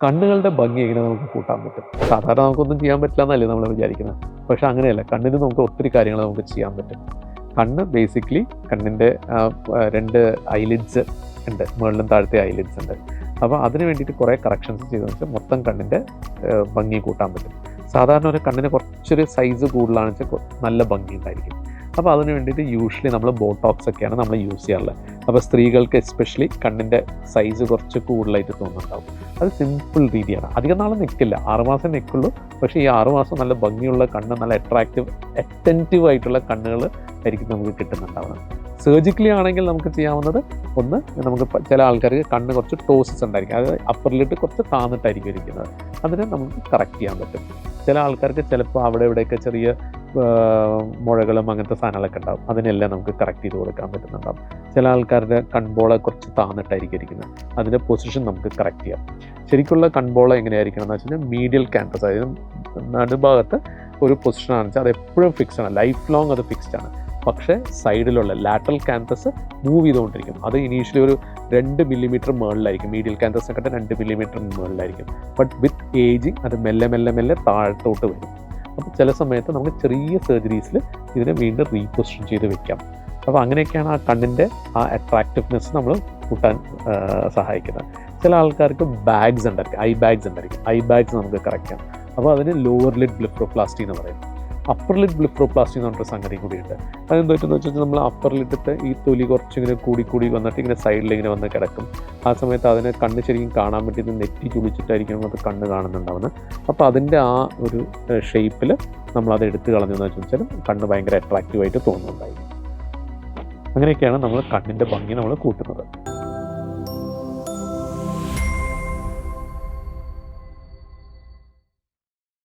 കണ്ണുകളുടെ ഭംഗി എങ്ങനെ നമുക്ക് കൂട്ടാൻ പറ്റും? സാധാരണ നമുക്കൊന്നും ചെയ്യാൻ പറ്റില്ല എന്നല്ലേ നമ്മൾ വിചാരിക്കുന്നത്. പക്ഷേ അങ്ങനെയല്ല. കണ്ണിന് നമുക്ക് ഒത്തിരി കാര്യങ്ങൾ നമുക്ക് ചെയ്യാൻ പറ്റും. കണ്ണ് ബേസിക്കലി കണ്ണിൻ്റെ 2 ഐലിഡ്സ് ഉണ്ട്. മുകളിലും താഴത്തെ ഐലിഡ്സ് ഉണ്ട്. അപ്പോൾ അതിന് വേണ്ടിയിട്ട് കുറേ കറക്ഷൻസ് ചെയ്തതെന്ന് വെച്ചാൽ മൊത്തം കണ്ണിൻ്റെ ഭംഗി കൂട്ടാൻ പറ്റും. സാധാരണ ഒരു കണ്ണിന് കുറച്ചൊരു സൈസ് കൂടുതലാണെന്ന് വെച്ചാൽ നല്ല ഭംഗി ഉണ്ടായിരിക്കും. അപ്പോൾ അതിന് വേണ്ടിയിട്ട് യൂഷ്വലി നമ്മൾ ബോട്ടോക്സ് ഒക്കെയാണ് നമ്മൾ യൂസ് ചെയ്യാറുള്ളത്. അപ്പോൾ സ്ത്രീകൾക്ക് എസ്പെഷ്യലി കണ്ണിൻ്റെ സൈസ് കുറച്ച് കൂടുതലായിട്ട് തോന്നുന്നുണ്ടാവും. അത് സിമ്പിൾ രീതിയാണ്. അധികം നാൾ നിൽക്കില്ല, 6 മാസം നിൽക്കുള്ളൂ. പക്ഷേ ഈ 6 മാസം നല്ല ഭംഗിയുള്ള കണ്ണ്, നല്ല അറ്റൻറ്റീവ് ആയിട്ടുള്ള കണ്ണുകൾ ആയിരിക്കും നമുക്ക് കിട്ടുന്നുണ്ടാവുന്നത്. സർജിക്കലി ആണെങ്കിൽ നമുക്ക് ചെയ്യാവുന്നത് ഒന്ന്, നമുക്ക് ചില ആൾക്കാർക്ക് കണ്ണ് കുറച്ച് ടോസസ് ഉണ്ടായിരിക്കും, അത് അപ്പർ ലിഡ് കുറച്ച് താന്നിട്ടായിരിക്കും ഇരിക്കുന്നത്. അതിനെ നമുക്ക് കറക്റ്റ് ചെയ്യാൻ പറ്റും. ചില ആൾക്കാർക്ക് ചിലപ്പോൾ അവിടെ ഇവിടെയൊക്കെ ചെറിയ മുഴകളും അങ്ങനത്തെ സാധനങ്ങളൊക്കെ ഉണ്ടാവും. അതിനെല്ലാം നമുക്ക് കറക്റ്റ് ചെയ്ത് കൊടുക്കാൻ പറ്റുന്നുണ്ടാവും. ചില ആൾക്കാരുടെ കൺബോള കുറച്ച് താന്നിട്ടായിരിക്കും ഇരിക്കുന്നത്. അതിൻ്റെ പൊസിഷൻ നമുക്ക് കറക്റ്റ് ചെയ്യാം. ശരിക്കുള്ള കൺബോള എങ്ങനെയായിരിക്കണം എന്ന് വെച്ചാൽ മീഡിയൽ ക്യാമ്പസ്, അതായത് നടുഭാഗത്ത് ഒരു പൊസിഷനാണെന്ന് വെച്ചാൽ അത് എപ്പോഴും ഫിക്സ്ഡ് ആണ്, ലൈഫ് ലോങ് അത് ഫിക്സ്ഡ് ആണ്. പക്ഷേ സൈഡിലുള്ള ലാറ്ററൽ ക്യാമ്പസ് മൂവ് ചെയ്തുകൊണ്ടിരിക്കും. അത് ഇനീഷ്യലി ഒരു 2 മില്ലിമീറ്റർ മുകളിലായിരിക്കും, മീഡിയൽ ക്യാമ്പസിനെക്കാട്ട് 2 മില്ലിമീറ്റർ മുകളിലായിരിക്കും. ബട്ട് വിത്ത് ഏജിങ് അത് മെല്ലെ മെല്ലെ മെല്ലെ താഴത്തോട്ട് വരും. അപ്പോൾ ചില സമയത്ത് നമുക്ക് ചെറിയ സർജറീസിൽ ഇതിനെ വീണ്ടും റീപൊസിഷൻ ചെയ്ത് വെക്കാം. അപ്പോൾ അങ്ങനെയൊക്കെയാണ് ആ കണ്ണിൻ്റെ ആ അട്രാക്റ്റീവ്നെസ് നമ്മൾ കൂട്ടാൻ സഹായിക്കുന്നത്. ചില ആൾക്കാർക്ക് ബാഗ്സ് ഉണ്ടായിരിക്കും, ഐ ബാഗ്സ് ഉണ്ടായിരിക്കും. ഐ ബാഗ്സ് നമുക്ക് കറക്റ്റ് ആണ്. അപ്പോൾ അതിന് ലോവർ ലിഡ് ബ്ലിഫ്രോപ്ലാസ്റ്റി എന്ന് പറയും. അപ്പർ ലിഡ് ബ്ലിഫ്രോപ്ലാസ്റ്റി എന്ന് പറഞ്ഞൊരു സംഗതി കൂടിയുണ്ട്. അതെന്താ പറ്റുമെന്ന് വെച്ചാൽ നമ്മൾ അപ്പർ ലിഡത്തെ ഈ തൊലി കുറച്ചിങ്ങനെ കൂടി വന്നിട്ട് ഇങ്ങനെ സൈഡിൽ ഇങ്ങനെ വന്ന് കിടക്കും. ആ സമയത്ത് അതിന് കണ്ണ് ശരിക്കും കാണാൻ പറ്റിയത് നെറ്റി ചുളിച്ചിട്ടായിരിക്കും അത് കണ്ണ് കാണുന്നുണ്ടാവുന്നത്. അപ്പോൾ അതിൻ്റെ ആ ഒരു ഷേപ്പിൽ നമ്മളത് എടുത്ത് കളഞ്ഞതെന്ന് വെച്ചാൽ കണ്ണ് ഭയങ്കര അട്രാക്റ്റീവായിട്ട് തോന്നുന്നുണ്ടായിരിക്കും. അങ്ങനെയൊക്കെയാണ് നമ്മൾ കണ്ണിൻ്റെ ഭംഗി നമ്മൾ കൂട്ടുന്നത്.